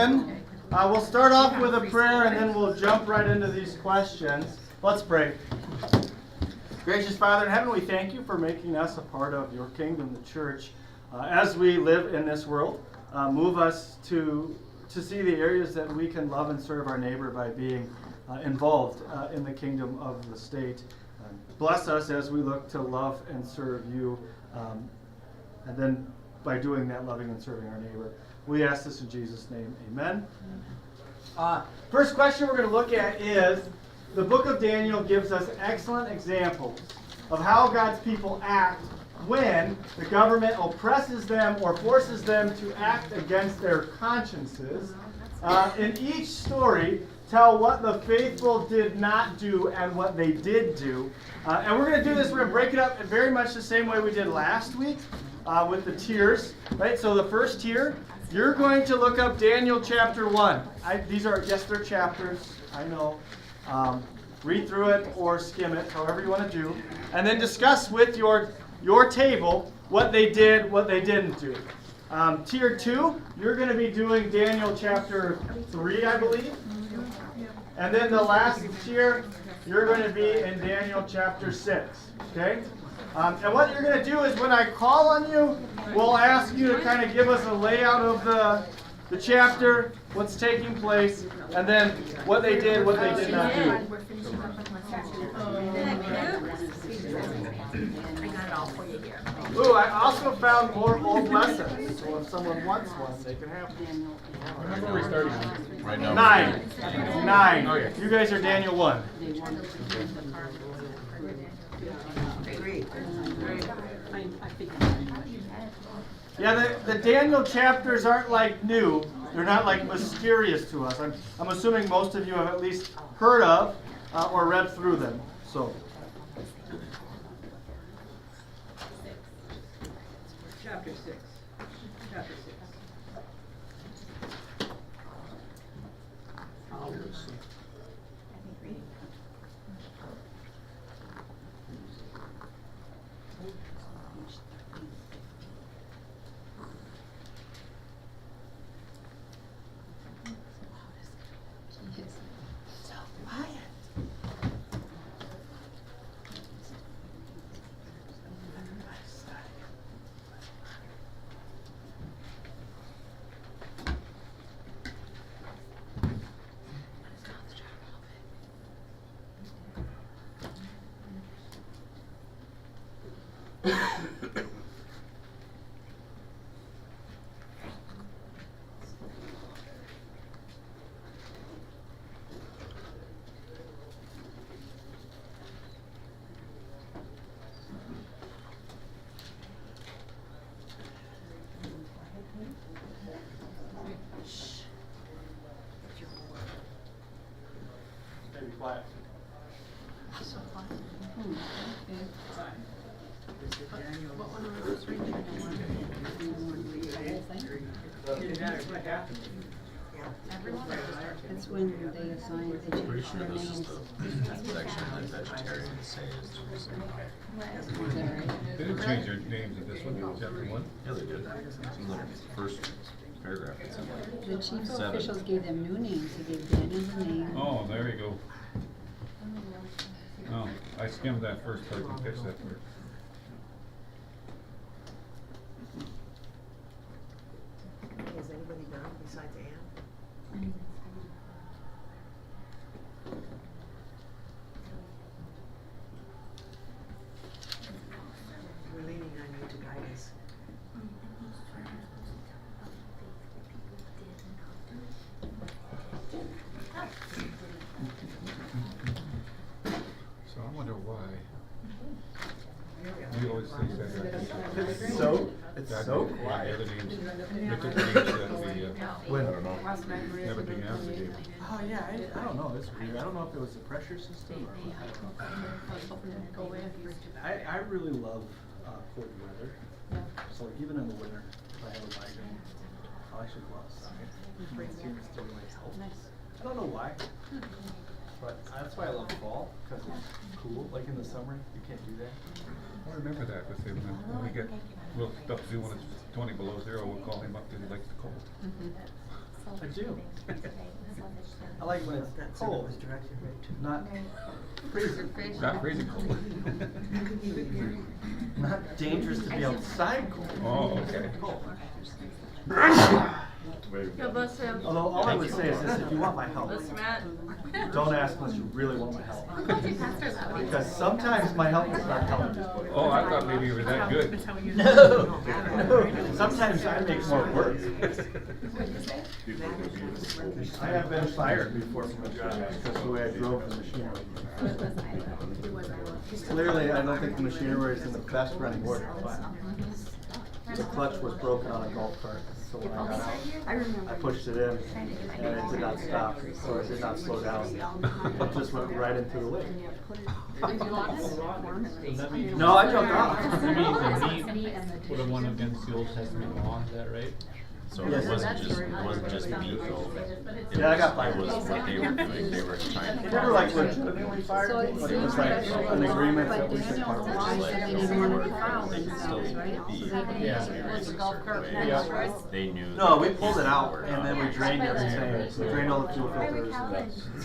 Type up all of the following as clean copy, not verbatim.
begin, we'll start off with a prayer and then we'll jump right into these questions. Let's pray. Gracious Father in heaven, we thank you for making us a part of your kingdom, the church. As we live in this world, move us to see the areas that we can love and serve our neighbor by being involved in the kingdom of the state. Bless us as we look to love and serve you, and then by doing that, loving and serving our neighbor. We ask this in Jesus' name. Amen. First question we're going to look at is, the book of Daniel gives us excellent examples of how God's people act when the government oppresses them or forces them to act against their consciences. In each story, tell what the faithful did not do and what they did do. And we're going to do this, we're going to break it up in very much the same way we did last week with the tiers. Right? So the first tier, you're going to look up Daniel chapter 1. These are, yes, they're chapters, I know. Read through it or skim it, however you want to do. And then discuss with your table what they did, what they didn't do. Tier 2, you're going to be doing Daniel chapter 3, I believe. And then the last tier, you're going to be in Daniel chapter 6. Okay? And what you're going to do is when I call on you, we'll ask you to kind of give us a layout of the chapter, what's taking place, and then what they did, what they did not do. Ooh, I also found more old lessons, so if someone wants one, they can have one. Remember where we started? Right now. 9. Oh, yeah. You guys are Daniel 1. Yeah, the Daniel chapters aren't like new. They're not like mysterious to us. I'm assuming most of you have at least heard of or read through them. So. Chapter 6. Chapter 6. Maybe quiet. That's when they assign the Pretty sure this is names. the section that vegetarians say is the reason why. They didn't change their names in this one, chapter 1? Yeah, they did. It's in the first paragraph. It's in like The chief 7. officials gave them new names. They gave Daniel the name. Oh, there you go. Oh, I skimmed that first part and catch that part. Is anybody done besides Anne? We're leaning on you to guide us. So I wonder why. We always say that. It's that so the quiet. other names, they took the names that we When? I don't know. never took after gave. Oh yeah, I don't know. It's weird. I don't know if it was the pressure system or. I really love cold weather. So even in the winter, if I have a migraine, I'll actually go outside. It seems to really help. I don't know why, but that's why I love fall, because it's cool. Like in the summer, you can't do that. I remember that with him, when we get real stuff to do when it's 20 below zero, we'll call him up because he likes the cold. I do. I like when it's That sermon cold, was directed right to. not freezing. Not crazy cold. Not dangerous to be outside cold. Oh, okay. God bless him. Although all I would say is this, if you want my help, Bless Matt. don't ask unless you really want my help. Because sometimes my help is not helping. Oh, I thought maybe you were that good. No, no. Sometimes I make more work. I have been fired before from a job because the way I drove the machinery. Clearly, I don't think the machinery is in the best running order, but the clutch was broken on a golf cart. So when I got out, I pushed it in and it did not stop, or it did not slow down. It just went right into the lake. No, I jumped off. The meat would have won against the Old Testament law, is that right? So Yes. it wasn't just meat though. Yeah, I got It fired. was what they were doing. They were trying to. They were like legitimately fired, So it but it was seems like like an agreement that we but should Daniel part lied ways. that they didn't want to foul They could still themselves, right? be. So they can use it as a golf cart. Yeah. They knew. No, we pulled it out and then we drained everything, we drained all the fuel filters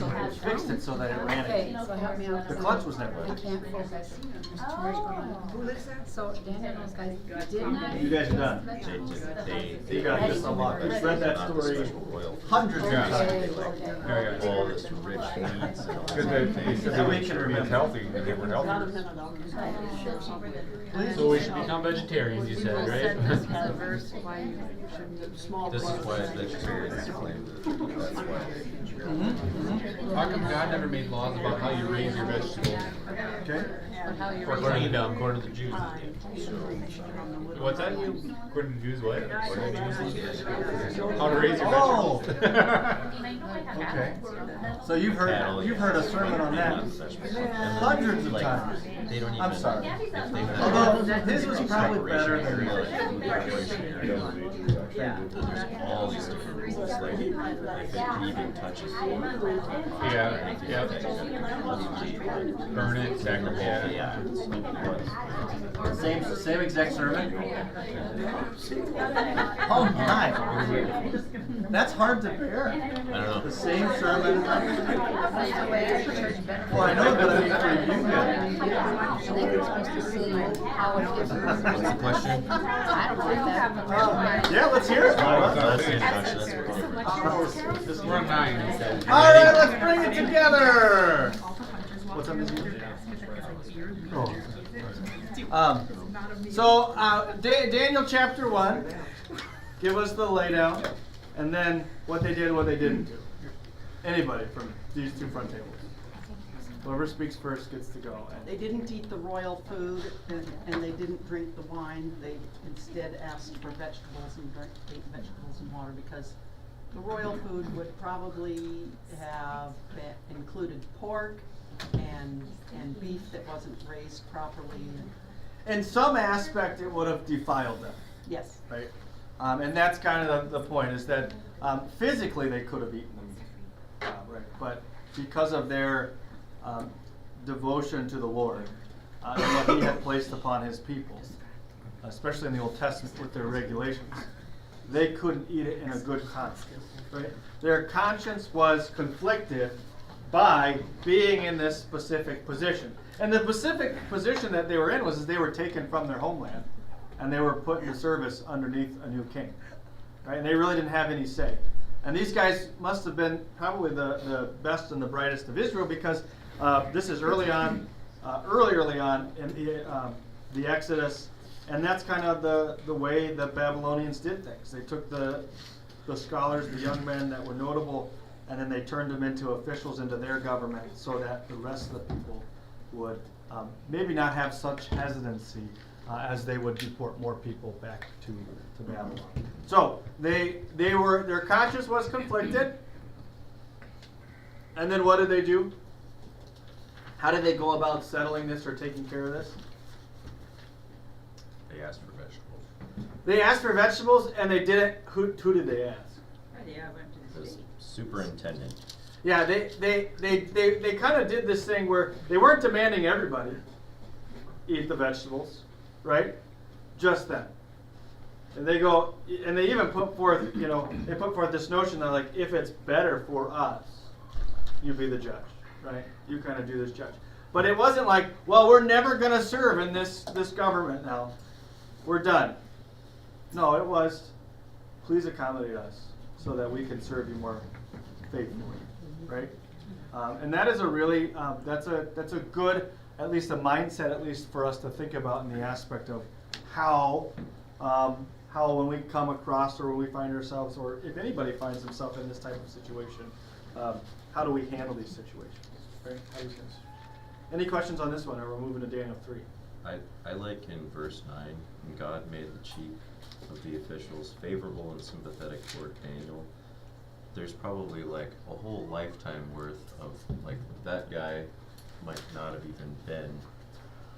and fixed it so that it ran Okay, again. so help me out. The clutch was never. I can't focus. Who lives there? So Daniel and those guys did not. You guys are done. You gotta get some luck. I've read that story hundreds of Yeah. times. Yeah, yeah. All this rich meats. Because they said So we they can were remember. healthy, and they were healthier. So we should become vegetarians, you said, right? This was a verse why you shouldn't, small. This is why vegetarians claim that. That's why. How come God never made laws about how you raise your vegetables? Okay? For kingdom, according to the Jews. What's that? According to the Jews, what? How to raise your Oh! vegetables. Okay. So you've heard a sermon on that hundreds of times. They don't even. I'm sorry. if they would Although have his was probably better than There's all these different rules, like if it even touches food. Yeah, yeah. Burn it, sacrifice. Yeah. Same exact sermon. Oh my! That's hard to bear. I don't know. The same sermon. Well, I know, but I mean for you guys. They were supposed to see how it differs. What's the question? I don't know that. Yeah, let's hear it. That's the introduction. That's what we're We're on 9, he said. All right, let's bring it together. What's up, Miss Eve? Daniel chapter 1, give us the laydown, and then what they did, what they didn't do. Anybody from these two front tables. Whoever speaks first gets to go. They didn't eat the royal food and they didn't drink the wine. They instead asked for vegetables and ate vegetables and water because the royal food would probably have included pork and beef that wasn't raised properly. In some aspect, it would have defiled them, Yes. right? And that's kind of the point, is that physically they could have eaten them, right? But because of their devotion to the Lord and what He had placed upon His people, especially in the Old Testament with their regulations, they couldn't eat it in a good conscience, right? Their conscience was conflicted by being in this specific position. And the specific position that they were in was they were taken from their homeland and they were put into service underneath a new king, right? And they really didn't have any say. And these guys must have been probably the best and the brightest of Israel, because this is early on in the Exodus, and that's kind of the way the Babylonians did things. They took the scholars, the young men that were notable, and then they turned them into officials into their government, so that the rest of the people would maybe not have such hesitancy as they would deport more people back to Babylon. So their conscience was conflicted. And then what did they do? How did they go about settling this or taking care of this? They asked for vegetables. They asked for vegetables, and they didn't. Who did they ask? The superintendent. Yeah, they kind of did this thing where they weren't demanding everybody eat the vegetables, right? Just them. And they go, and they even put forth, they put forth this notion that like, if it's better for us, you be the judge, right? You kind of do this judge. But it wasn't like, well, we're never going to serve in this government now. We're done. No, it was, please accommodate us so that we can serve you more faithfully, right? And that is a really, that's a good, at least a mindset, at least for us to think about in the aspect of how when we come across or when we find ourselves, or if anybody finds himself in this type of situation, how do we handle these situations, right? How do you guys? Any questions on this one, or we're moving to Daniel 3? I like in verse 9, and God made the chief of the officials favorable and sympathetic toward Daniel. There's probably like a whole lifetime worth of, like, that guy might not have even been,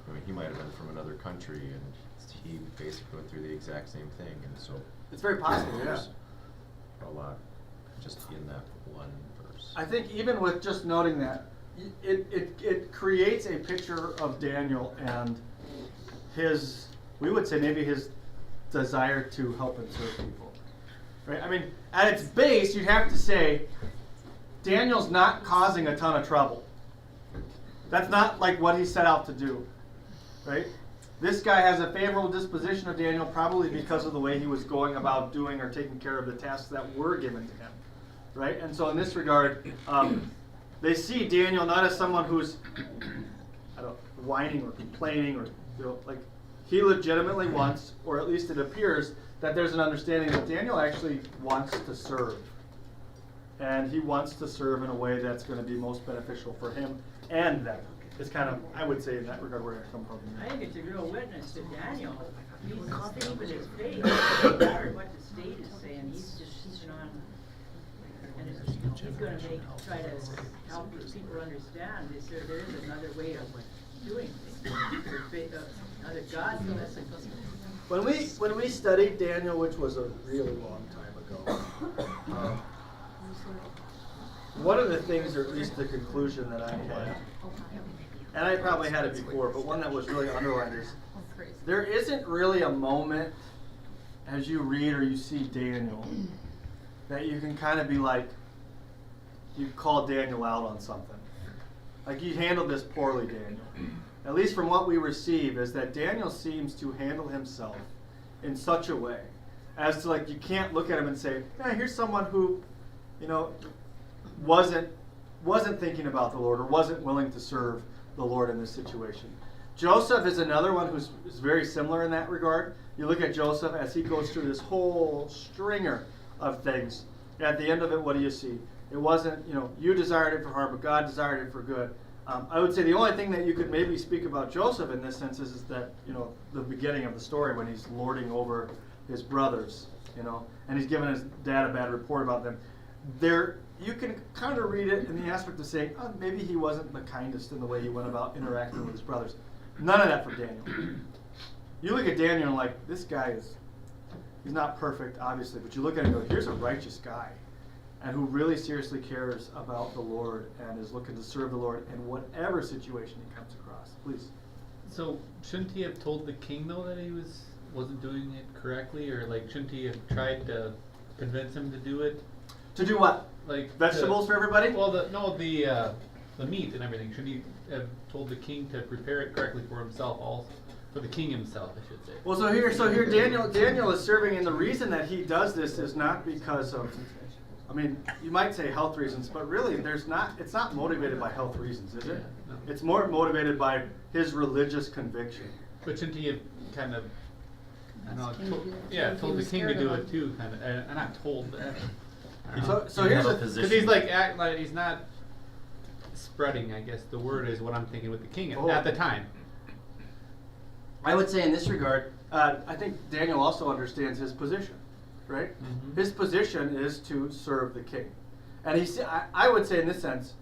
I mean, he might have been from another country, and he basically went through the exact same thing, and so It's very possible, yeah. there's a lot just in that one verse. I think even with just noting that, it creates a picture of Daniel and his, we would say maybe his desire to help and serve people. Right? I mean, at its base, you'd have to say, Daniel's not causing a ton of trouble. That's not like what he set out to do. Right? This guy has a favorable disposition of Daniel probably because of the way he was going about doing or taking care of the tasks that were given to him. Right? And so in this regard, they see Daniel not as someone who's whining or complaining, or like he legitimately wants, or at least it appears that there's an understanding that Daniel actually wants to serve. And he wants to serve in a way that's going to be most beneficial for him and them. It's kind of, I would say in that regard, where I come from. I think it's a real witness to Daniel. He's staying with his faith. It doesn't matter what the state is saying. He's just keeping on. And he's going to try to help people understand this. There is another way of doing things. Another godliness. When we studied Daniel, which was a really long time ago, one of the things, or at least the conclusion that I had, and I probably had it before, but one that was really underlined is, there isn't really a moment as you read or you see Daniel that you can kind of be like, you call Daniel out on something. Like, you handled this poorly, Daniel. At least from what we receive is that Daniel seems to handle himself in such a way as to, like, you can't look at him and say, yeah, here's someone who, wasn't thinking about the Lord or wasn't willing to serve the Lord in this situation. Joseph is another one is very similar in that regard. You look at Joseph as he goes through this whole stringer of things. At the end of it, what do you see? It wasn't, you desired it for harm, but God desired it for good. I would say the only thing that you could maybe speak about Joseph in this sense is that, the beginning of the story when he's lording over his brothers, and he's giving his dad a bad report about them. There, you can kind of read it in the aspect of saying, oh, maybe he wasn't the kindest in the way he went about interacting with his brothers. None of that for Daniel. You look at Daniel and like, this guy he's not perfect, obviously, but you look at him and go, here's a righteous guy, and who really seriously cares about the Lord and is looking to serve the Lord in whatever situation he comes across. Please. So shouldn't he have told the king though that he wasn't doing it correctly, or like shouldn't he have tried to convince him to do it? To do what? Like vegetables for everybody? Well, the meat and everything. Should he have told the king to prepare it correctly for himself also? For the king himself, I should say. Well, so here Daniel is serving, and the reason that he does this is not because of, I mean, you might say health reasons, but really it's not motivated by health reasons, is it? Yeah, no. It's more motivated by his religious conviction. But shouldn't he have kind of, told the king to do it too, kind of, and not told that. So here's because he's like acting like he's not spreading. I guess the word is what I'm thinking with the king at the time. I would say in this regard, I think Daniel also understands his position, right? Mm-hmm. His position is to serve the king, and I would say in this sense,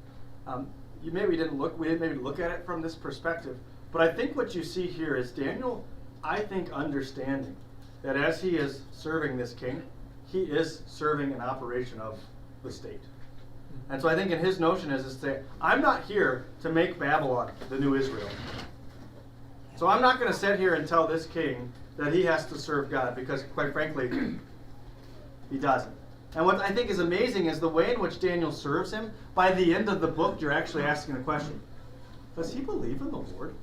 we didn't look at it from this perspective, but I think what you see here is Daniel, I think, understanding that as he is serving this king, he is serving an operation of the state. And so I think in his notion is to say, I'm not here to make Babylon the new Israel. So I'm not going to sit here and tell this king that he has to serve God, because quite frankly, he doesn't. And what I think is amazing is the way in which Daniel serves him. By the end of the book, you're actually asking the question, does he believe in the Lord?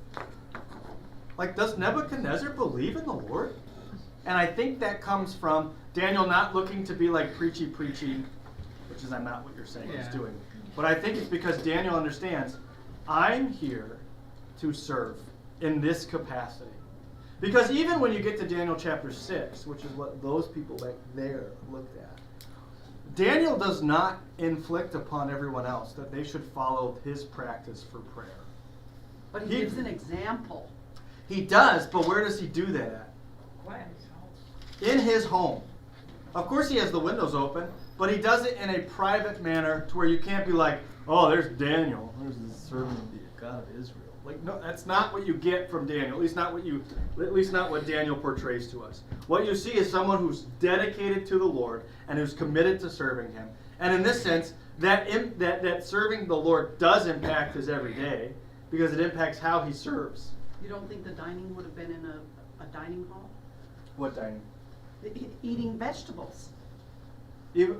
Like, does Nebuchadnezzar believe in the Lord? And I think that comes from Daniel not looking to be like preachy, which is not what you're saying he's doing. But I think it's because Daniel understands, I'm here to serve in this capacity. Because even when you get to Daniel chapter 6, which is what those people back there looked at, Daniel does not inflict upon everyone else that they should follow his practice for prayer. But he gives an example. He does, but where does he do that at? Quiet. In his home. Of course he has the windows open, but he does it in a private manner to where you can't be like, oh, there's Daniel. There's the servant of the God of Israel. Like, no, that's not what you get from Daniel. At least not what Daniel portrays to us. What you see is someone who's dedicated to the Lord and who's committed to serving him. And in this sense, that serving the Lord does impact his everyday, because it impacts how he serves. You don't think the dining would have been in a dining hall? What dining? Eating vegetables. If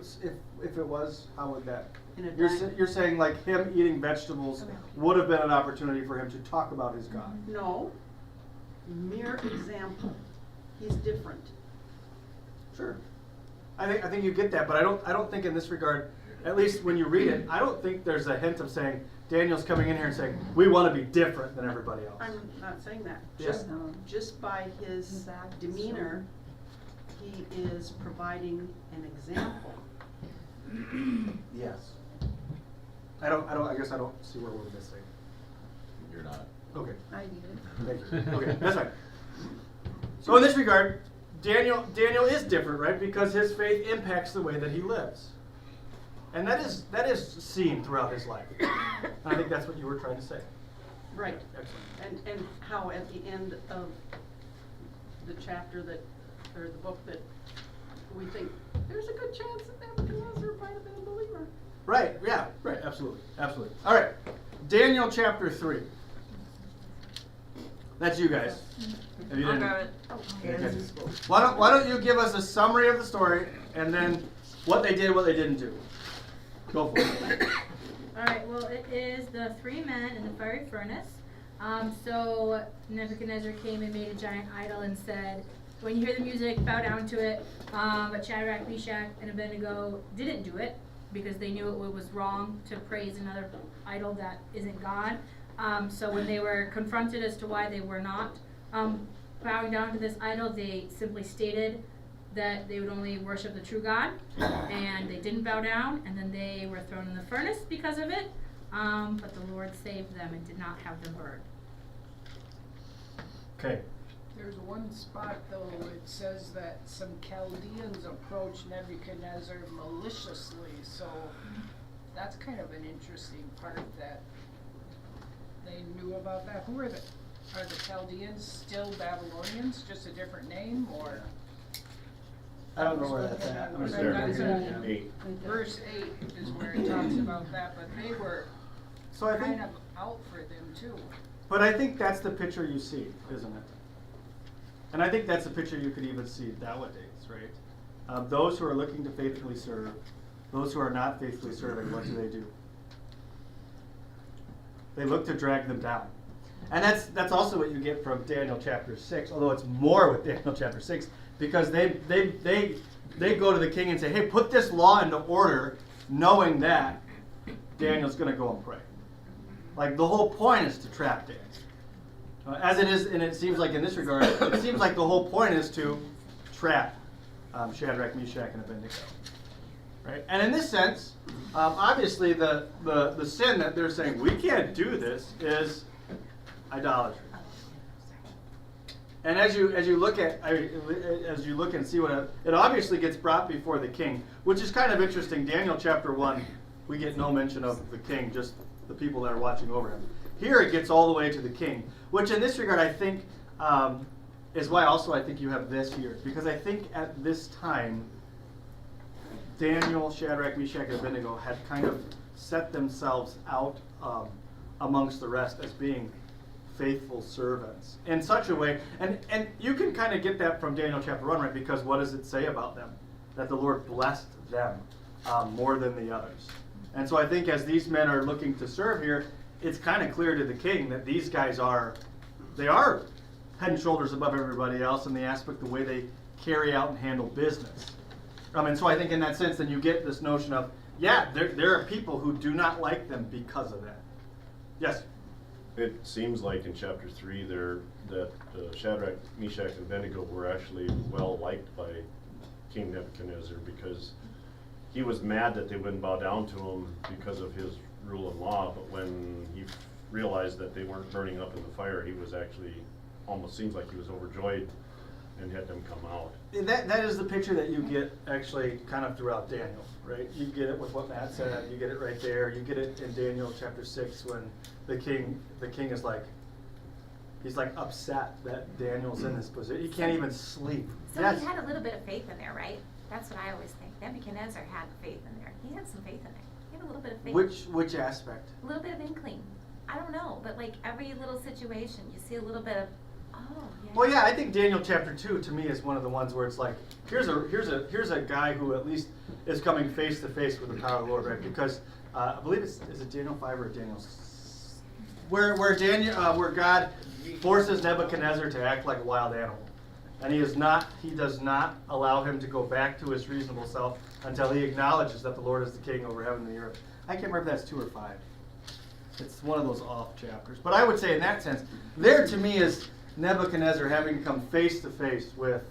it was, how would that? In a You're saying like him eating vegetables would have been an opportunity for him to talk about his God. No. Mere example. He's different. Sure. I think you get that, but I don't think in this regard, at least when you read it, I don't think there's a hint of saying Daniel's coming in here and saying we want to be different than everybody else. I'm not saying that. Yeah. Just by his demeanor, he is providing an example. Yes. I guess I don't see where we're missing. You're not. Okay. I get it. Thank you. Okay, that's fine. So in this regard, Daniel is different, right? Because his faith impacts the way that he lives. And that is seen throughout his life. And I think that's what you were trying to say. Right. Excellent. And how at the end of the chapter or the book that we think there's a good chance that Nebuchadnezzar might have been a believer. Right, yeah, right, absolutely. All right, Daniel chapter 3. That's you guys. If you I'll didn't- grab it. Okay. Why don't you give us a summary of the story and then what they did, what they didn't do. Go for it. Alright, well, it is the 3 men in the fiery furnace. So Nebuchadnezzar came and made a giant idol and said, when you hear the music, bow down to it. But Shadrach, Meshach, and Abednego didn't do it because they knew it was wrong to praise another idol that isn't God. So when they were confronted as to why they were not bowing down to this idol, they simply stated that they would only worship the true God, and they didn't bow down, and then they were thrown in the furnace because of it, but the Lord saved them and did not have them burned. Okay. There's one spot though, it says that some Chaldeans approached Nebuchadnezzar maliciously, so that's kind of an interesting part that they knew about that. Who are the Chaldeans still Babylonians, just a different name, or? I don't know where that's at. I'm sorry. That's in 8. verse 8 is where it talks about that, but they were So I think, kind of out for them too. but I think that's the picture you see, isn't it? And I think that's the picture you could even see nowadays, right? Those who are looking to faithfully serve, those who are not faithfully serving, what do? They look to drag them down. And that's also what you get from Daniel chapter 6, although it's more with Daniel chapter 6, because they go to the king and say, hey, put this law into order, knowing that Daniel's going to go and pray. Like, the whole point is to trap Daniel. As it is, and it seems like in this regard, it seems like the whole point is to trap Shadrach, Meshach, and Abednego. Right? And in this sense, obviously the sin that they're saying we can't do this is idolatry. And as you look and see what it obviously gets brought before the king, which is kind of interesting. Daniel chapter 1, we get no mention of the king, just the people that are watching over him. Here it gets all the way to the king, which in this regard I think is why also I think you have this here, because I think at this time Daniel, Shadrach, Meshach, and Abednego had kind of set themselves out amongst the rest as being faithful servants in such a way, and you can kind of get that from Daniel chapter 1, right? Because what does it say about them? That the Lord blessed them more than the others. And so I think as these men are looking to serve here, it's kind of clear to the king that these guys are head and shoulders above everybody else in the aspect, the way they carry out and handle business. And so I think in that sense, then you get this notion of, yeah, there are people who do not like them because of that. Yes? It seems like in chapter 3 there that Shadrach, Meshach, and Abednego were actually well liked by King Nebuchadnezzar, because he was mad that they wouldn't bow down to him because of his rule and law, but when he realized that they weren't burning up in the fire, he was actually, almost seems like he was overjoyed and had them come out. That is the picture that you get actually kind of throughout Daniel, right? You get it with what Matt said, you get it right there, you get it in Daniel chapter 6 when the king is like, he's like upset that Daniel's in this position. He can't even sleep. So Yes. he had a little bit of faith in there, right? That's what I always think. Nebuchadnezzar had faith in there. He had some faith in there. He had a little bit of faith. Which aspect? A little bit of inkling. I don't know, but like every little situation, you see a little bit of, oh, yeah. Well, yeah, I think Daniel chapter 2 to me is one of the ones where it's like, here's a guy who at least is coming face to face with the power of the Lord, right? Because I believe is it Daniel 5 or Daniel where God forces Nebuchadnezzar to act like a wild animal. And he does not allow him to go back to his reasonable self until he acknowledges that the Lord is the king over heaven and the earth. I can't remember if that's 2 or 5. It's one of those off chapters. But I would say in that sense, there to me is Nebuchadnezzar having to come face to face with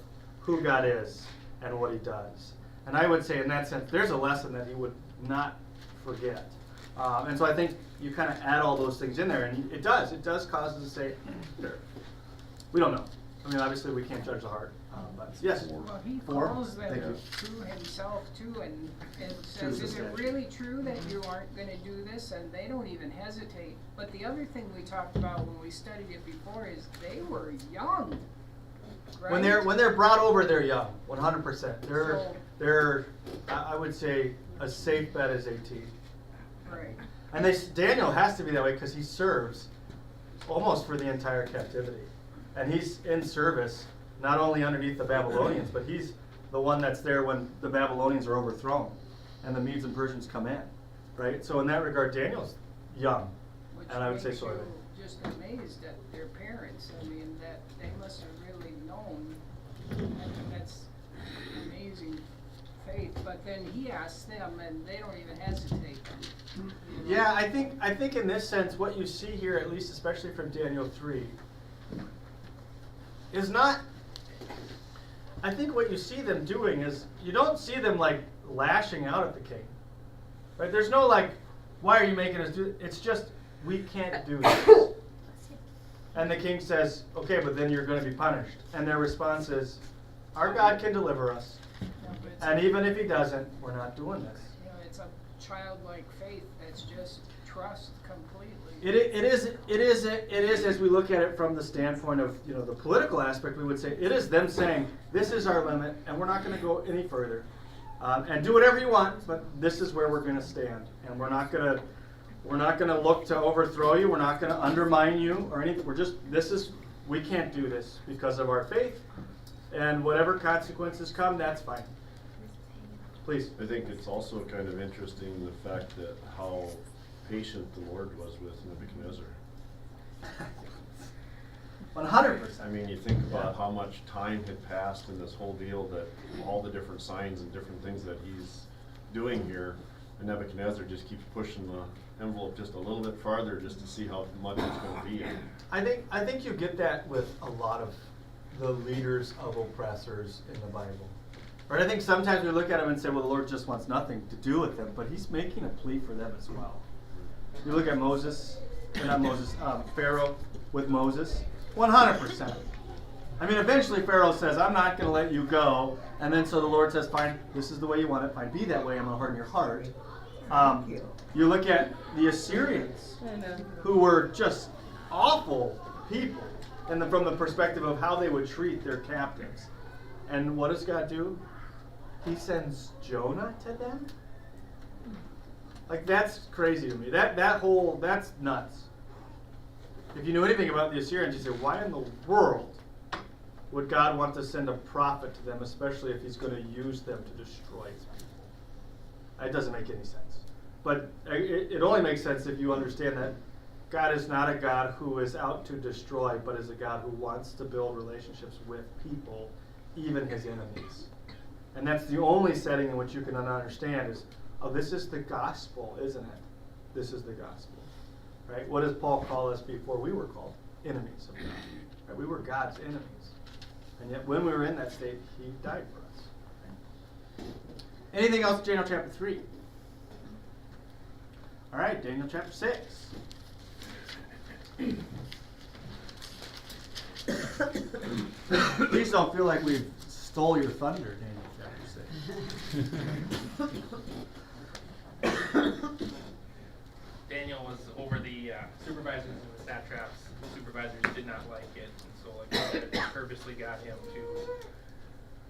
who God is and what he does. And I would say in that sense, there's a lesson that he would not forget. And so I think you kind of add all those things in there, and it does cause us to say, we don't know. I mean, obviously we can't judge the heart. But yes. Well, he 4. calls them Thank you. true himself too, and says, is it really true that you aren't going to do this? And they don't even hesitate. But the other thing we talked about when we studied it before is they were young. Right? When they're brought over, they're young, 100%. They're I would say a safe bet is 18. Right. And Daniel has to be that way because he serves almost for the entire captivity, and he's in service not only underneath the Babylonians, but he's the one that's there when the Babylonians are overthrown and the Medes and Persians come in, right? So in that regard, Daniel's young, Which and I would say makes so. you just amazed at their parents. I mean, that they must have really known. That's amazing faith. But then he asks them, and they don't even hesitate. Yeah, I think in this sense, what you see here, at least especially from Daniel 3, is not. I think what you see them doing is you don't see them like lashing out at the king, right? There's no like, why are you making us do it? It's just we can't do this. And the king says, okay, but then you're going to be punished. And their response is, our God can deliver us, and even if he doesn't, we're not doing this. You know, it's a childlike faith that's just trust completely. It is as we look at it from the standpoint of the political aspect. We would say it is them saying this is our limit and we're not going to go any further, and do whatever you want, but this is where we're going to stand, and we're not going to look to overthrow you. We're not going to undermine you or anything. We can't do this because of our faith, and whatever consequences come, that's fine. Please. I think it's also kind of interesting the fact that how patient the Lord was with Nebuchadnezzar. 100%. I mean, you think about how much time had passed in this whole deal, that all the different signs and different things that he's doing here, and Nebuchadnezzar just keeps pushing the envelope just a little bit farther just to see how much it's going to be. I think you get that with a lot of the leaders of oppressors in the Bible. Right? I think sometimes we look at them and say, well, the Lord just wants nothing to do with them, but he's making a plea for them as well. You look at Pharaoh with Moses, 100%. I mean, eventually Pharaoh says, I'm not going to let you go. And then so the Lord says, fine, this is the way you want it. Fine, be that way. I'm going to harden your heart. You look at the Assyrians, who were just awful people from the perspective of how they would treat their captives. And what does God do? He sends Jonah to them? Like, that's crazy to me. That's nuts. if you knew anything about the Assyrians, you'd say, why in the world would God want to send a prophet to them, especially if he's going to use them to destroy his people? It doesn't make any sense. But it only makes sense if you understand that God is not a God who is out to destroy, but is a God who wants to build relationships with people, even his enemies. And that's the only setting in which you can understand is, oh, this is the gospel, isn't it? This is the gospel. Right? What does Paul call us before we were called? Enemies of God. Right? We were God's enemies. And yet when we were in that state, he died for us. Right? Anything else in Daniel chapter 3? All right, Daniel chapter 6. Please don't feel like we've stole your thunder, Daniel chapter 6. Daniel was over the supervisors and the satraps. The supervisors did not like it, and so they purposely got him to,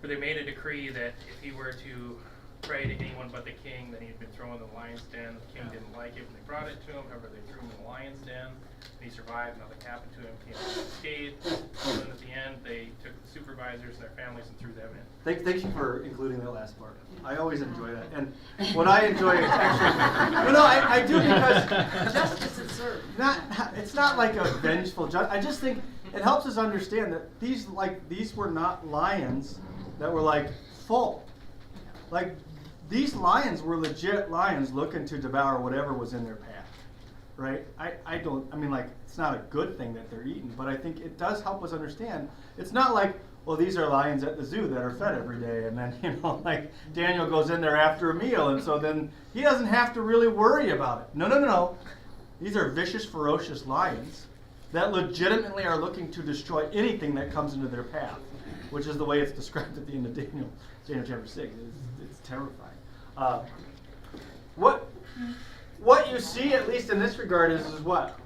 or they made a decree that if he were to pray to anyone but the king, then he'd been thrown in the lion's den. The king didn't like it when they brought it to him. However, they threw him in the lion's den. He survived. Nothing happened to him. Came out unscathed. And then at the end, they took the supervisors and their families and threw them in. Thank you for including that last part. I always enjoy that. And what I enjoy is actually, I do because Justice is served. it's not like a vengeful judge. I just think it helps us understand that these were not lions that were like full. Like these lions were legit lions looking to devour whatever was in their path. Right? It's not a good thing that they're eating, but I think it does help us understand. It's not like, well, these are lions at the zoo that are fed every day, and then, Daniel goes in there after a meal, and so then he doesn't have to really worry about it. No. These are vicious, ferocious lions that legitimately are looking to destroy anything that comes into their path, which is the way it's described at the end of Daniel chapter 6. It's terrifying. What you see, at least in this regard, is what?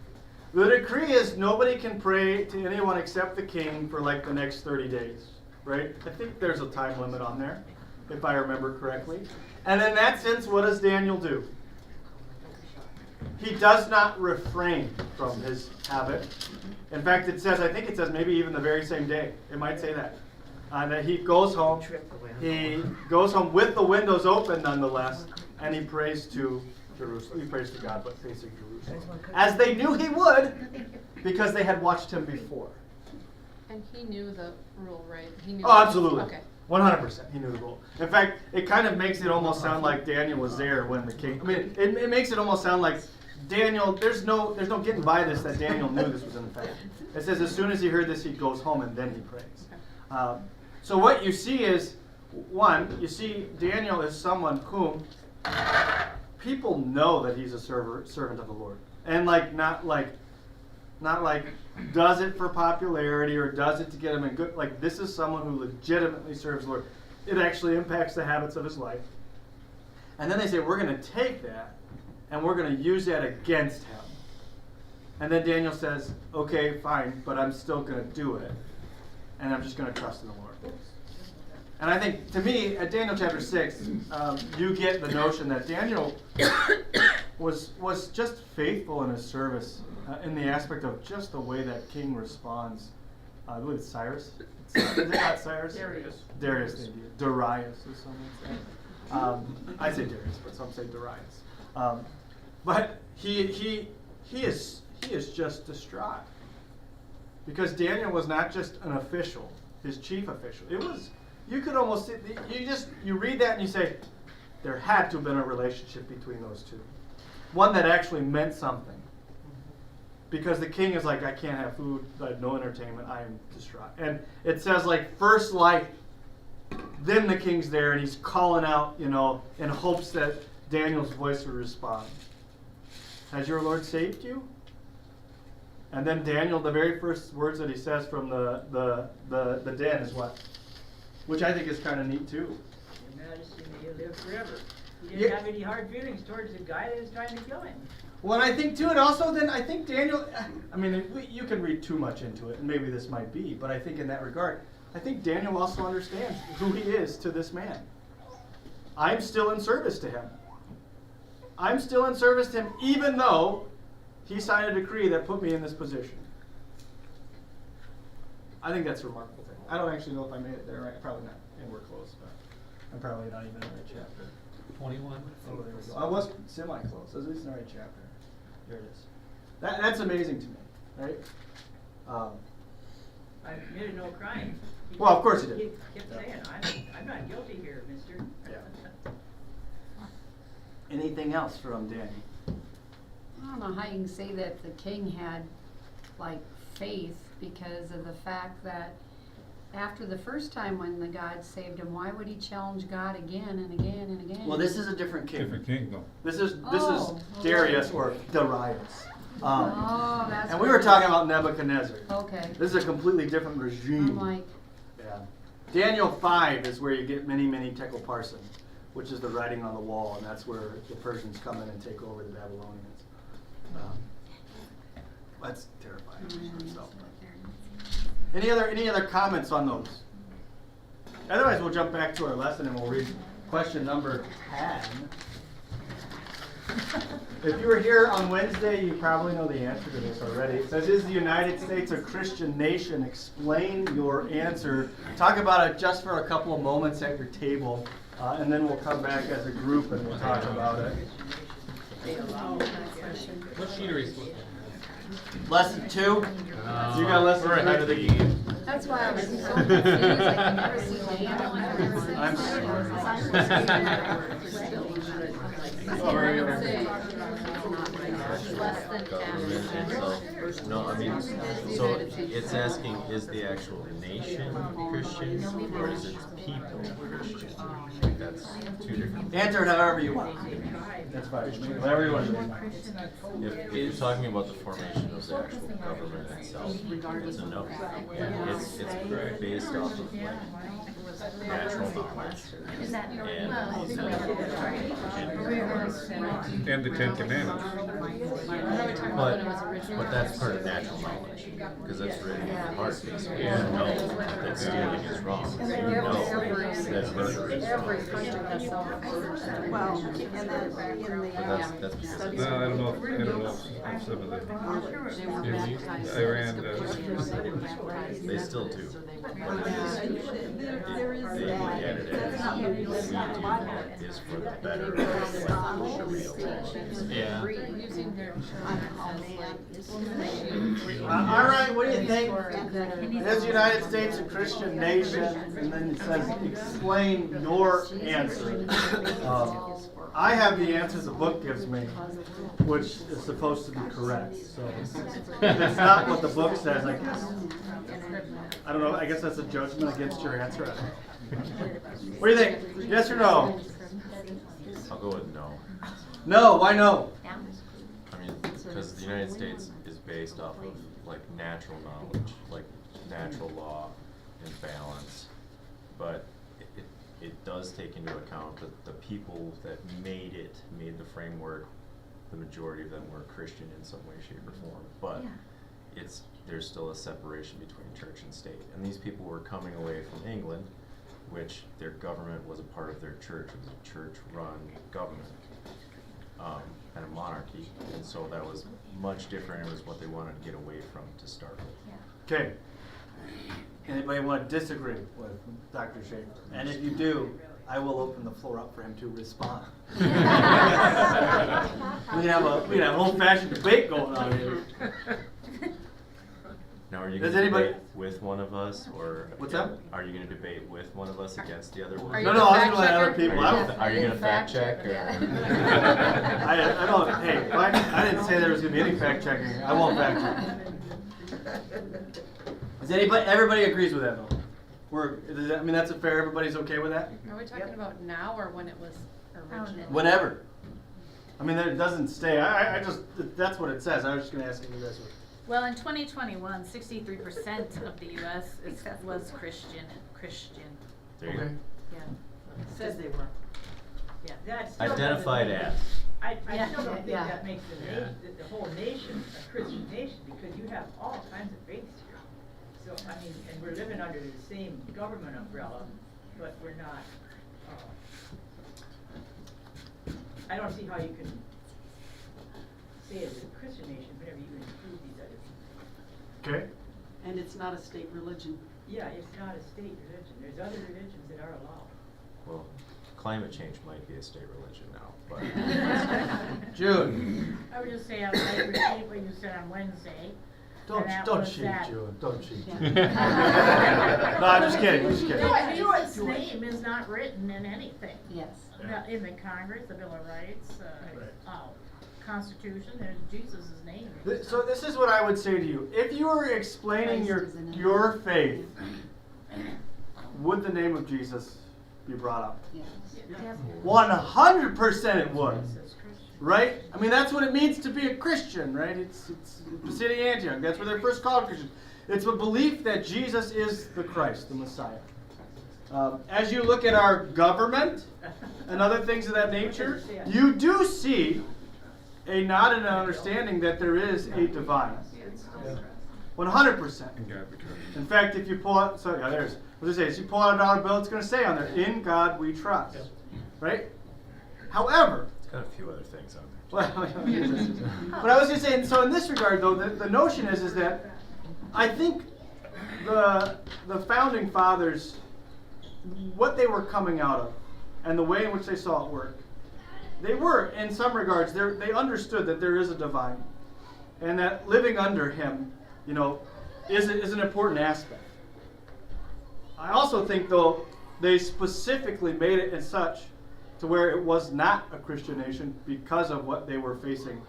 The decree is nobody can pray to anyone except the king for like the next 30 days, right? I think there's a time limit on there, if I remember correctly. And in that sense, what does Daniel do? He does not refrain from his habit. In fact, I think it says maybe even the very same day. It might say that. That he goes home. He goes home with the windows open nonetheless, and he prays to Jerusalem. He prays to God, but facing Jerusalem. As they knew he would, because they had watched him before. And he knew the rule, right? He knew. Oh, absolutely. Okay. 100%. He knew the rule. In fact, it kind of makes it almost sound like Daniel was there when the king. It makes it almost sound like Daniel. There's no getting by this that Daniel knew this was in effect. It says as soon as he heard this, he goes home and then he prays. So what you see is, one, you see Daniel is someone whom people know that he's a servant of the Lord, and not like does it for popularity or does it to get him in good. Like this is someone who legitimately serves the Lord. It actually impacts the habits of his life. And then they say we're going to take that and we're going to use that against him. And then Daniel says, okay, fine, but I'm still going to do it, and I'm just going to trust in the Lord. And I think, to me, at Daniel chapter 6, you get the notion that Daniel was just faithful in his service in the aspect of just the way that king responds. I believe it's Cyrus. Is it not Cyrus? Darius, thank you. Darius, as someone said. I say Darius, but some say Darius. But he is just distraught. Because Daniel was not just an official, his chief official. It was... You could almost, you read that and you say, there had to have been a relationship between those two. One that actually meant something. Because the king is like, I can't have food, I have no entertainment, I am distraught. And it says first light, then the king's there and he's calling out, in hopes that Daniel's voice would respond. Has your Lord saved you? And then Daniel, the very first words that he says from the den is what? Which I think is kind of neat too. Your Majesty, may you live forever. He didn't have any hard feelings towards the guy that was trying to kill him. Well, and I think too, and also then I think Daniel, you can read too much into it, and maybe this might be, but I think in that regard, I think Daniel also understands who he is to this man. I'm still in service to him. I'm still in service to him, even though he signed a decree that put me in this position. I think that's a remarkable thing. I don't actually know if I made it there right. Probably not, and we're close, but I'm probably not even in the right chapter. 21. Oh, there we go. I was semi-close. At least in the right chapter. There it is. That's amazing to me, right? I committed no crime. Well, of course he did. He kept saying, I'm not guilty here, mister. Yeah. Anything else from Danny? I don't know how you can say that the king had, like, faith because of the fact that after the first time when the God saved him, why would he challenge God again and again and again? Well, this is a different king. Different kingdom. This is Oh, Darius or Darius. Oh, that's and we what were it talking is. about Nebuchadnezzar. Okay. This is a completely different regime. I'm like, Yeah. Daniel 5 is where you get many tekel parsin, which is the writing on the wall, and that's where the Persians come in and take over the Babylonians. That's terrifying. So. Any other comments on those? Otherwise, we'll jump back to our lesson and we'll read question number 10. If you were here on Wednesday, you probably know the answer to this already. It says, is the United States a Christian nation? Explain your answer. Talk about it just for a couple of moments at your table, and then we'll come back as a group and we'll talk about it. What sheet are we supposed to? Lesson 2? You got lesson 2? We're ahead of the game. that's why I was so confused. I can never see Daniel. I'm Government itself. No, I mean, so it's asking, is the actual nation Christian or is its people Christian? I think that's two different. Answer it however you want. That's fine. Whatever you want to do. If you're talking about the formation of the actual government itself, it's a no. It's based off of like natural knowledge And the Ten Commandments. But that's part of natural knowledge, because that's written in the heart, basically. You know that stealing is wrong. You know that murder is wrong. Well, and then in the, That's because No, I don't know if some of the Iran does. they still do. there is They look at it as we do is for the better of Sharia law. Yeah. Using their All right, what do you think? Is the United States a Christian nation? And then it says, explain your answer. I have the answers the book gives me, which is supposed to be correct. So if it's not what the book says, I guess. I don't know. I guess that's a judgment against your answer. I don't know. What do you think? Yes or no? I'll go with no. No. Why no? I mean, because the United States is based off of like natural knowledge, like natural law and balance, but it does take into account that the people that made the framework, the majority of them were Christian in some way, shape, or form. But there's still a separation between church and state, and these people were coming away from England, which their government was a part of their church. It was a church-run government. And a monarchy, and so that was much different. It was what they wanted to get away from to start with. Okay. Anybody want to disagree with Dr. Schaefer? And if you do, I will open the floor up for him to respond. We can have an old-fashioned debate going on here. Now, are you Does going to anybody- debate with one of us, or What's again, that? are you going to debate with one of us against the other one? Are you No, the I was fact going to let other checker? people. Are you going to fact check? Or? I don't. Hey, I didn't say there was going to be any fact checking. I won't fact check. Does everybody agrees with that though? I mean, that's a fair. Everybody's okay with that? Are we talking about now or when it was original? Whenever. I mean, it doesn't stay. I just that's what it says. I was just going to ask if you guys were. Well, in 2021, 63% of the U.S. was Christian. There you go. Yeah. Says they were. Yeah. That still Identified doesn't as. I Yeah. still don't think Yeah. that makes the whole nation a Christian nation, because you have all kinds of faiths here. So, I mean, and we're living under the same government umbrella, but we're not, I don't see how you can say it's a Christian nation whenever you include these other people. Okay. And it's not a state religion. Yeah, it's not a state religion. There's other religions that are allowed. Well, climate change might be a state religion now, but. June. I would just say I would like to repeat what you said on Wednesday. Don't and that don't was cheat, that- June. Don't cheat. Yeah. No, I'm just kidding. I'm just kidding. Jesus' name is not written in anything. Yes. Not in the Congress, the Bill of Rights, Constitution, there's Jesus' name. So this is what I would say to you. If you were explaining your faith, would the name of Jesus be brought up? Yes. 100% it would. Right? I mean, that's what it means to be a Christian, right? It's the city of Antioch. That's where they're first called Christians. It's a belief that Jesus is the Christ, the Messiah. As you look at our government and other things of that nature, you do see a nod and an understanding that there is a divine. 100%. In fact, if you pull out, so yeah, there's. What does it say? If you pull out a dollar bill, it's going to say on there, "In God we trust." Right? However, It's got a few other things on there. well, but I was going to say, so in this regard, though, the notion is that I think the founding fathers, what they were coming out of, and the way in which they saw it work, they were, in some regards, they understood that there is a divine, and that living under Him, is an important aspect. I also think, though, they specifically made it in such to where it was not a Christian nation because of what they were facing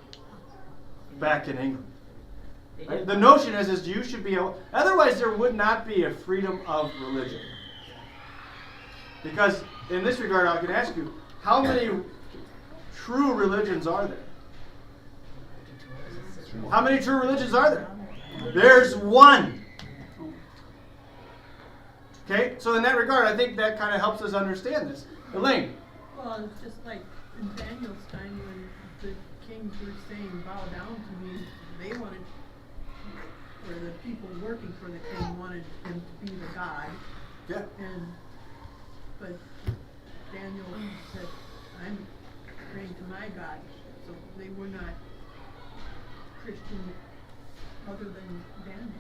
back in England. Right? The notion is you should be able, otherwise there would not be a freedom of religion. Because in this regard, I can ask you, how many true religions are there? How many true religions are there? There's one. Okay, so in that regard, I think that kind of helps us understand this. Elaine. Well, it's just like in Daniel's time when the kings were saying, "Bow down to me," they wanted, or the people working for the king wanted him to be the god. Yeah. But Daniel said, "I'm praying to my God," so they were not Christian other than Daniel.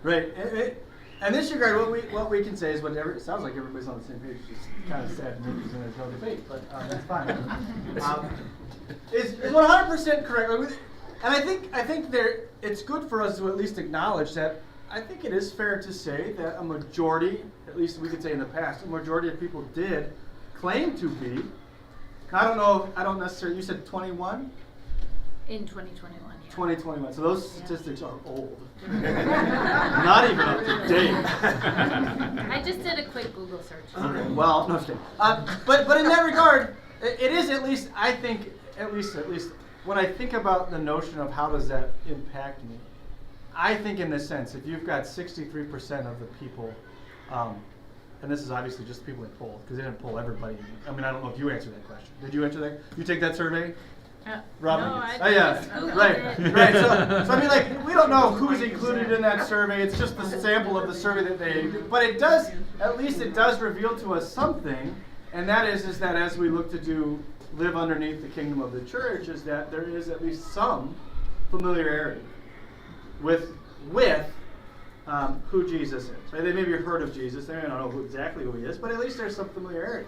Right. And this regard, what we can say is whatever. It sounds like everybody's on the same page. It's kind of sad to me because there's no debate, but that's fine. Is 100% correct. And I think it's good for us to at least acknowledge that. I think it is fair to say that a majority, at least we could say in the past, a majority of people did claim to be. I don't necessarily. You said 21. In 2021. 2021. So those statistics are old. Not even up to date. I just did a quick Google search. Okay. Well, no, I'm but in that regard, it is at least I think at least when I think about the notion of how does that impact me, I think in this sense, if you've got 63% of the people, and this is obviously just people they polled because they didn't poll everybody. I mean, I don't know if you answered that question. Did you answer that? You take that survey? Robin? No, I yeah. Right. So I mean, like, we don't know who's included in that survey. It's just the sample of the survey that they. But it does, at least it does reveal to us something, and that is that as we look to live underneath the kingdom of the church, is that there is at least some familiarity with who Jesus is. Right? They maybe heard of Jesus. They may not know exactly who He is, but at least there's some familiarity.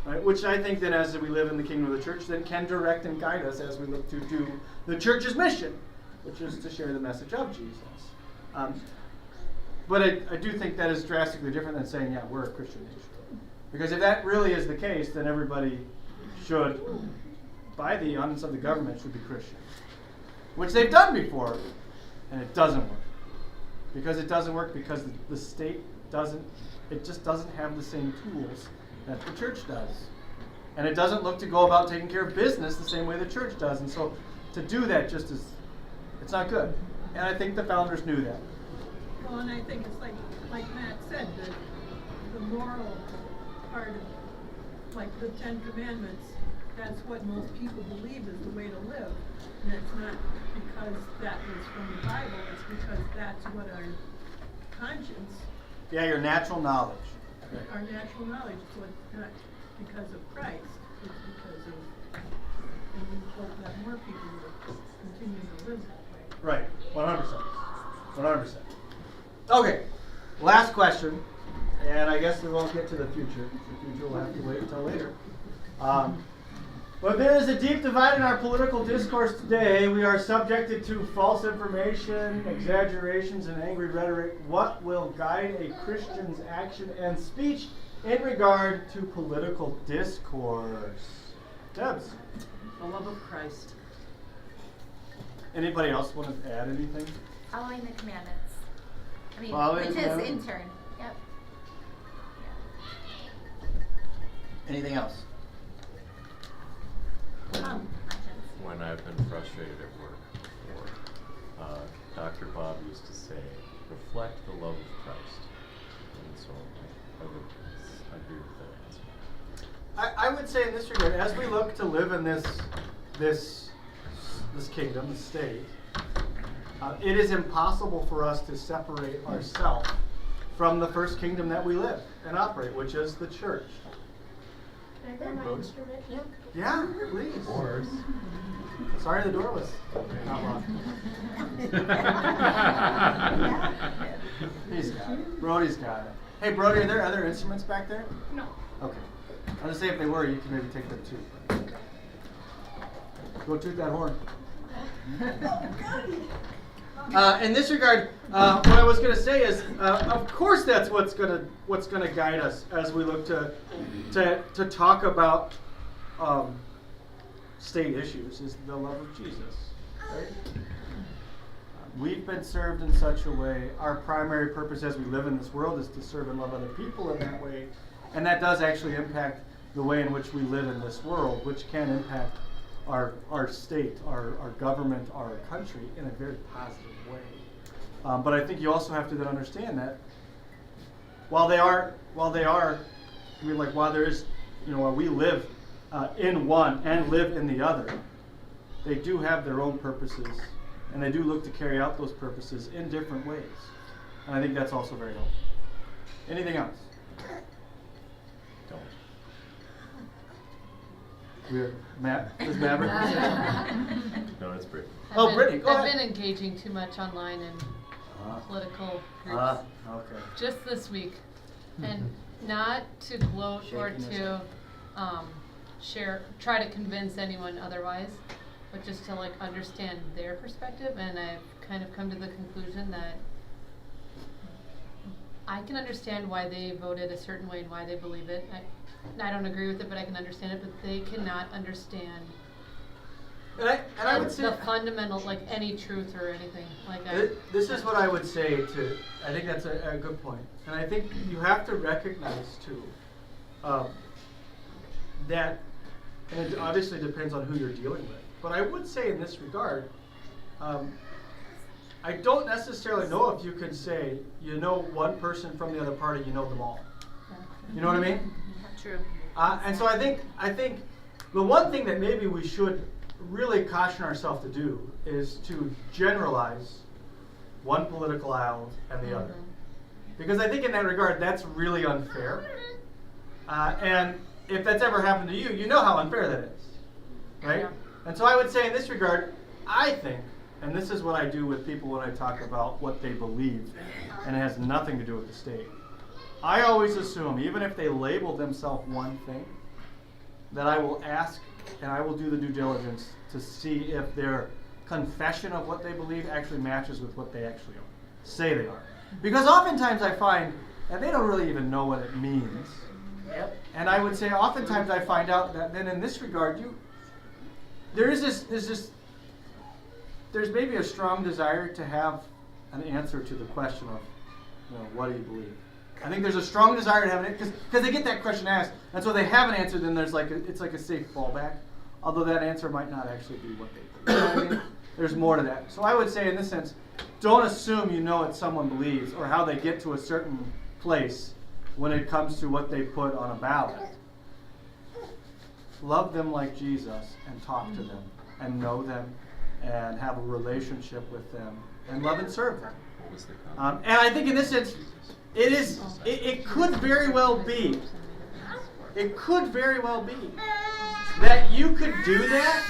Right? Which I think that as we live in the kingdom of the church, then can direct and guide us as we look to do the church's mission, which is to share the message of Jesus. But I do think that is drastically different than saying, yeah, we're a Christian nation. Because if that really is the case, then everybody should, by the honest of the government, should be Christian. Which they've done before, and it doesn't work. Because it doesn't work because the state just doesn't have the same tools that the church does. And it doesn't look to go about taking care of business the same way the church does. And so to do that just is, it's not good. And I think the founders knew that. Well, and I think it's like Matt said, the moral part of, like the 10 Commandments, that's what most people believe is the way to live. And it's not because that was from the Bible, it's because that's what our conscience. Yeah, your natural knowledge. Our natural knowledge, so it's not because of Christ, it's because of, and we hope that more people will continue to live that way. Right, 100%. 100%. Okay, last question, and I guess we won't get to the future. The future will have to wait until later. But there is a deep divide in our political discourse today. We are subjected to false information, exaggerations, and angry rhetoric. What will guide a Christian's action and speech in regard to political discourse? Debs? The love of Christ. Anybody else want to add anything? Following the commandments. I mean, Following which the is commandments? in turn. Yep. Anything else? When I've been frustrated at work, Dr. Bob used to say, reflect the love of Christ. And so I would agree with that answer. I would say in this regard, as we look to live in this kingdom, the state, it is impossible for us to separate ourselves from the first kingdom that we live and operate, which is the church. Can I grab my instrument? Yep. Yeah, please. Of course. Sorry the door was not locked. He's got it. Brody's got it. Hey, Brody, are there other instruments back there? No. Okay. I was going to say if they were, you can maybe take them too. Go toot that horn. In this regard, what I was going to say is, of course, that's what's going to guide us as we look to talk about state issues is the love of Jesus. Right? We've been served in such a way. Our primary purpose as we live in this world is to serve and love other people in that way, and that does actually impact the way in which we live in this world, which can impact our state, our government, our country in a very positive way. But I think you also have to then understand that while there is, while we live in one and live in the other, they do have their own purposes, and they do look to carry out those purposes in different ways. And I think that's also very helpful. Anything else? Don't. Weird. Matt? Does Maverick? No, it's Brittany. Brittany, go I've ahead. been engaging too much online in political groups Okay. just this week, and not to gloat or Shaking his to try to convince anyone otherwise, but just to understand their perspective. And I've kind of come to the conclusion that I can understand why they voted a certain way and why they believe it. I don't agree with it, but I can understand it. But they cannot understand And I would say the fundamental, any truth or anything. This is what I would say to. I think that's a good point, and I think you have to recognize too that, and it obviously depends on who you're dealing with. But I would say in this regard, I don't necessarily know if you could say one person from the other party, you know them all. You know what I mean? True. And so I think the one thing that maybe we should really caution ourselves to do is to generalize one political aisle and the other. Because I think in that regard, that's really unfair. And if that's ever happened to you, you know how unfair that is. Right? Yeah. And so I would say in this regard, I think, and this is what I do with people when I talk about what they believe, and it has nothing to do with the state. I always assume, even if they label themselves one thing, that I will ask and I will do the due diligence to see if their confession of what they believe actually matches with what they actually say they are. Because oftentimes I find that they don't really even know what it means. Yep. And I would say oftentimes I find out that then in this regard, there's maybe a strong desire to have an answer to the question of, what do you believe? I think there's a strong desire to have an answer, because they get that question asked, and so they have an answer, then there's it's like a safe fallback, although that answer might not actually be what they believe. You know what I mean? There's more to that. So I would say in this sense, don't assume you know what someone believes or how they get to a certain place when it comes to what they put on a ballot. Love them like Jesus and talk to them and know them and have a relationship with them and love and serve them. What was the And I think in this sense, it could very well be that you could do that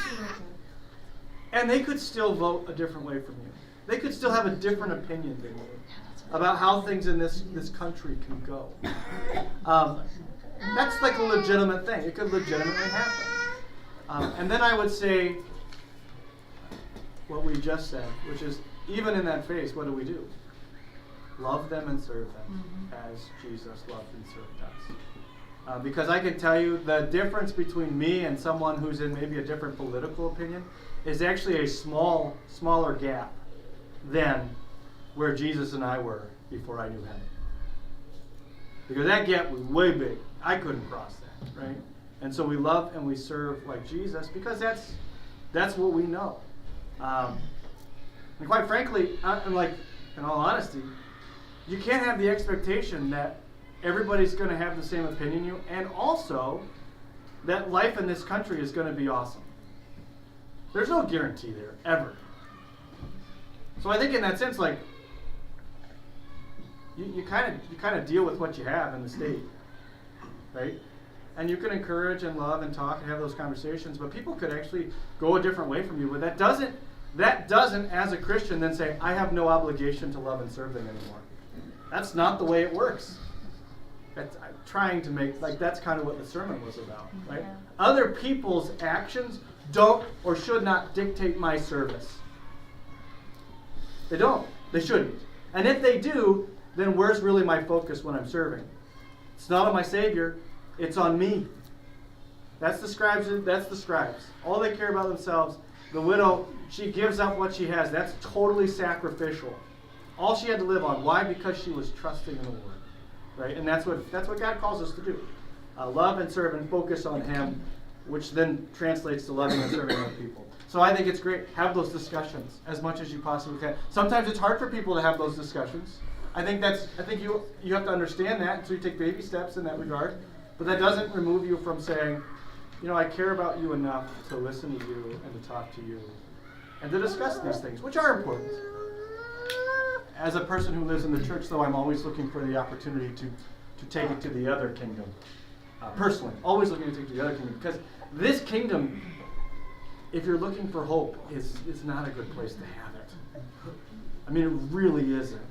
and they could still vote a different way from you. They could still have a different opinion than you. about how things in this country can go. That's like a legitimate thing. It could legitimately happen. And then I would say what we just said, which is, even in that phase, what do? Love them and serve them as Jesus loved and served us. Because I can tell you the difference between me and someone who's in maybe a different political opinion is actually a smaller gap than where Jesus and I were before I knew him. Because that gap was way big. I couldn't cross that, right? And so we love and we serve like Jesus because that's what we know. And quite frankly, in all honesty, you can't have the expectation that everybody's going to have the same opinion you, and also that life in this country is going to be awesome. There's no guarantee there, ever. So I think in that sense, like, you kind of deal with what you have in the state, right? And you can encourage and love and talk and have those conversations, but people could actually go a different way from you. But that doesn't, as a Christian, then say, I have no obligation to love and serve them anymore. That's not the way it works. I'm trying to make, like, that's kind of what the sermon was about, right? Yeah. Other people's actions don't or should not dictate my service. They don't. They shouldn't. And if they do, then where's really my focus when I'm serving? It's not on my Savior. It's on me. That's the scribes. All they care about themselves. The widow, she gives up what she has. That's totally sacrificial. All she had to live on. Why? Because she was trusting in the Lord. Right? And that's what God calls us to do. Love and serve and focus on Him, which then translates to loving and serving other people. So I think it's great. Have those discussions as much as you possibly can. Sometimes it's hard for people to have those discussions. I think you have to understand that, so you take baby steps in that regard. But that doesn't remove you from saying, I care about you enough to listen to you and to talk to you and to discuss these things, which are important. As a person who lives in the church, though, I'm always looking for the opportunity to take it to the other kingdom. Personally, always looking to take it to the other kingdom. Because this kingdom, if you're looking for hope, is not a good place to have it. I mean, it really isn't.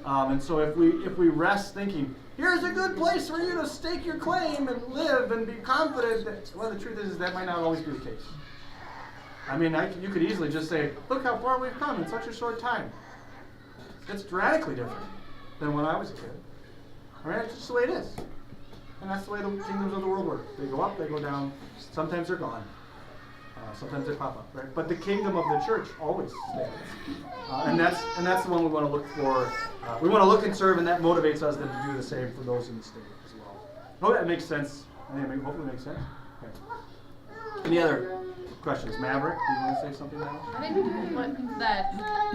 And so if we rest thinking, here's a good place for you to stake your claim and live and be confident that, well, the truth is that might not always be the case. I mean, you could easily just say, look how far we've come in such a short time. It's radically different than when I was a kid. I mean, it's just the way it is. And that's the way the kingdoms of the world work. They go up, they go down. Sometimes they're gone. Sometimes they pop up, right? But the kingdom of the church always stands. And that's the one we want to look for. We want to look and serve, and that motivates us then to do the same for those in the state as well. I hope that makes sense. Hopefully it makes sense. Okay. Any other questions? Maverick, do you want to say something now? I think that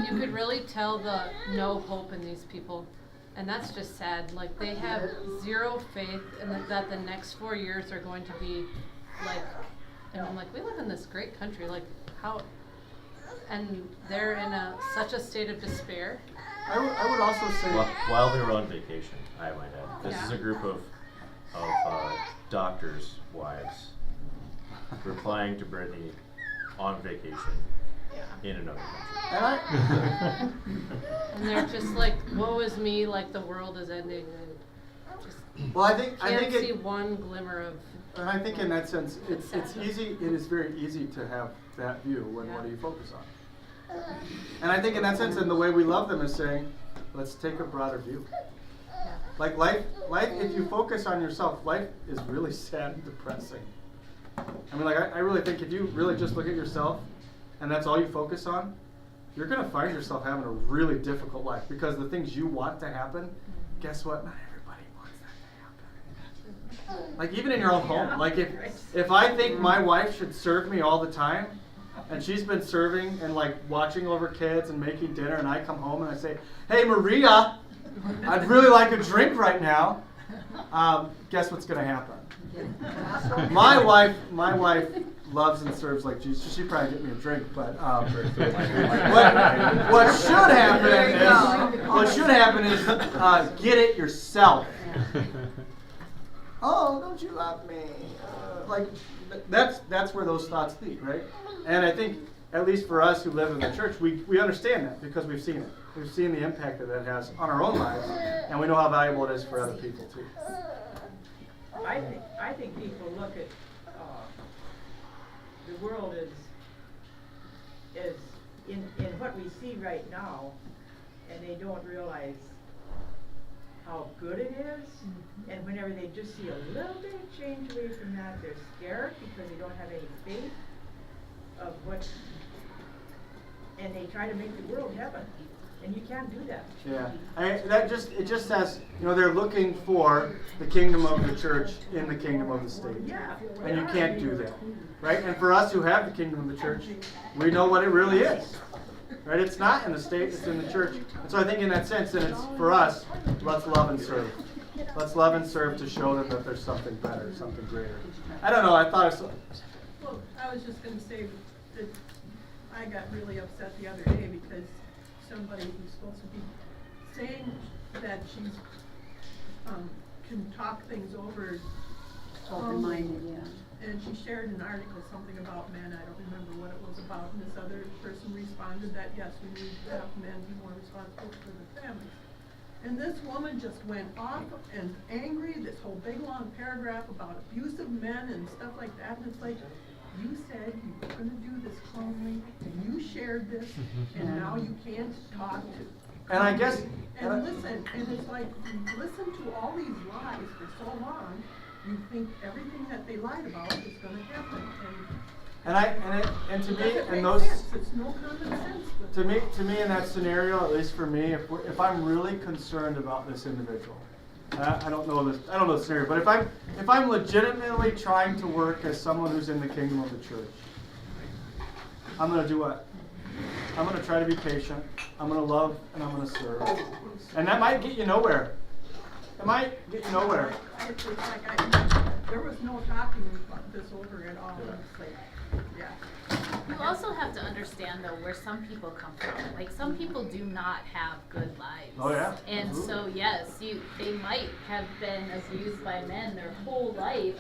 you could really tell the no hope in these people. And that's just sad. Like, they have zero faith in that the next 4 years are going to be like, and I'm like, we live in this great country. Like, how? And they're in such a state of despair. I would also say, while they were on vacation, I might add. This is a group of doctors' wives replying to Brittany on vacation in another country. And they're just like, woe is me, like the world is ending, and just can't see one glimmer of. And I think in that sense, it's easy. It is very easy to have that view. What do you focus on? And I think in that sense, and the way we love them is saying, let's take a broader view. Like life, if you focus on yourself, life is really sad and depressing. I mean, like, I really think if you really just look at yourself and that's all you focus on, you're going to find yourself having a really difficult life, because the things you want to happen, guess what? Not everybody wants that to happen. Like, even in your own home. Like, if I think my wife should serve me all the time, and she's been serving and like watching over kids and making dinner, and I come home and I say, hey, Maria, I'd really like a drink right now. Guess what's going to happen? My wife loves and serves like Jesus. She'd probably get me a drink, but what should happen is get it yourself. Oh, don't you love me? Like, that's where those thoughts lead, right? And I think at least for us who live in the church, we understand that because we've seen it. We've seen the impact that that has on our own lives, and we know how valuable it is for other people too. I think people look at the world as in what we see right now, and they don't realize how good it is. And whenever they just see a little bit of change away from that, they're scared because they don't have any faith of what, and they try to make the world heaven. And you can't do that. Yeah, it just says, they're looking for the kingdom of the church in the kingdom of the state. Yeah. And you can't do that, right? And for us who have the kingdom of the church, we know what it really is, right? It's not in the state, it's in the church. And so I think in that sense, then it's for us, let's love and serve. Let's love and serve to show them that there's something better, something greater. I don't know, I thought Well, I was just going to say that I got really upset the other day because somebody who's supposed to be saying that she's can talk things over. Open-minded, yeah. And she shared an article, something about men. I don't remember what it was about. And this other person responded that yes, we need to have men be more responsible for their families. And this woman just went off and angry. This whole big long paragraph about abusive men and stuff like that. And it's like, you said you were going to do this calmly, and you shared this, and now you can't talk to. And I guess. And listen, and it's like, you listen to all these lies for so long, you think everything that they lied about is going to happen. And To me, it and doesn't those. make sense. It's no common sense. To me, in that scenario, at least for me, if I'm really concerned about this individual, I don't know the scenario, but if I'm legitimately trying to work as someone who's in the kingdom of the church, I'm going to do what? I'm going to try to be patient. I'm going to love and I'm going to serve, and that might get you nowhere. It might get you nowhere. It's like there was no talking about this over at all. It's like, You also have to understand, though, where some people come from. Like, some people do not have good lives. Oh, yeah. And Absolutely. so, yes, they might have been abused by men their whole life,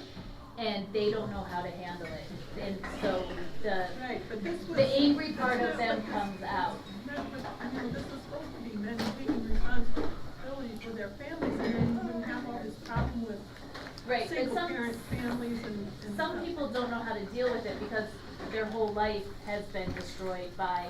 and they don't know how to handle it. And so the angry part of them comes out. This is supposed to be men taking responsibility for their families, and then you have all this problem with single-parent families and some stuff. people don't know how to deal with it because their whole life has been destroyed by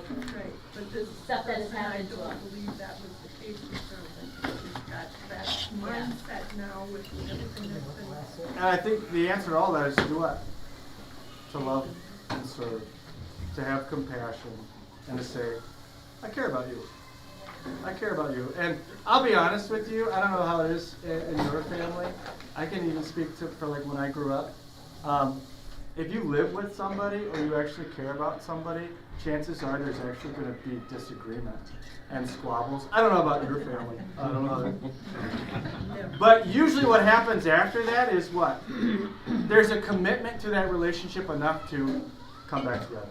stuff that has happened to them. I don't believe that was the case with her. She's got that mindset now with everything that's been. And I think the answer to all that is to do what? To love and serve, to have compassion, and to say, I care about you. I care about you. And I'll be honest with you, I don't know how it is in your family. I can even speak for like when I grew up. If you live with somebody or you actually care about somebody, chances are there's actually going to be disagreement and squabbles. I don't know about your family. I don't know. But usually what happens after that is what? There's a commitment to that relationship enough to come back together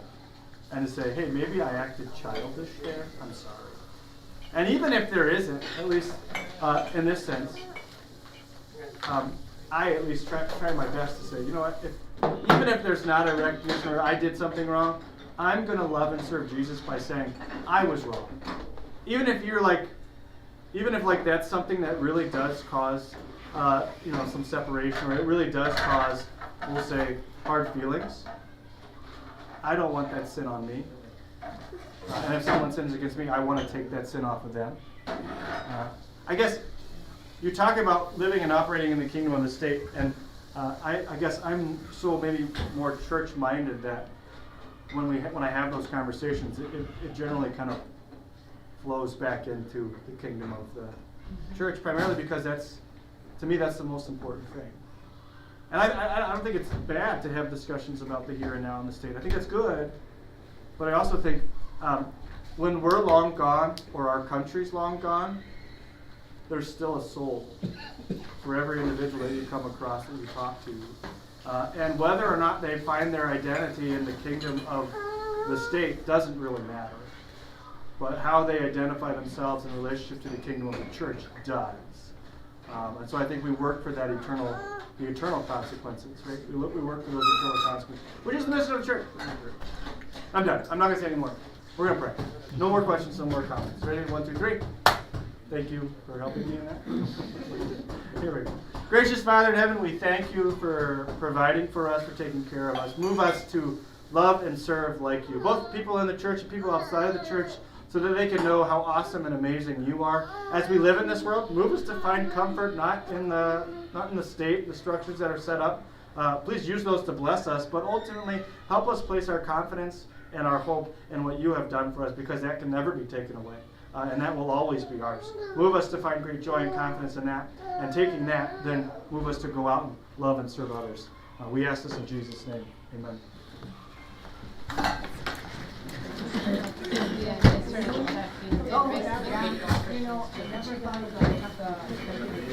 and to say, hey, maybe I acted childish there. I'm sorry. And even if there isn't, at least in this sense, I at least try my best to say, you know what, even if there's not a recognition or I did something wrong, I'm going to love and serve Jesus by saying, I was wrong. Even if that's something that really does cause, some separation, or it really does cause, we'll say, hard feelings, I don't want that sin on me. And if someone sins against me, I want to take that sin off of them. I guess you talk about living and operating in the kingdom of the state, and I guess I'm so maybe more church-minded that when I have those conversations, it generally kind of flows back into the kingdom of the church, primarily because to me that's the most important thing. And I don't think it's bad to have discussions about the here and now in the state. I think that's good, but I also think when we're long gone or our country's long gone, there's still a soul for every individual that you come across that you talk to. And whether or not they find their identity in the kingdom of the state doesn't really matter. But how they identify themselves in relationship to the kingdom of the church does. And so I think we work for that eternal the eternal consequences, right? We work for those eternal consequences, which is the mission of the church. I'm done. I'm not going to say any more. We're going to pray. No more questions, no more comments. Ready? 1, 2, 3. Thank you for helping me in that. Here we go. Gracious Father in heaven, we thank you for providing for us, for taking care of us. Move us to love and serve like you, both people in the church and people outside of the church, so that they can know how awesome and amazing you are. As we live in this world, move us to find comfort not in the state, the structures that are set up. Please use those to bless us, but ultimately help us place our confidence and our hope in what you have done for us, because that can never be taken away. And that will always be ours. Move us to find great joy and confidence in that. And taking that, then move us to go out and love and serve others. We ask this in Jesus' name. Amen. Oh, you know, I never thought about the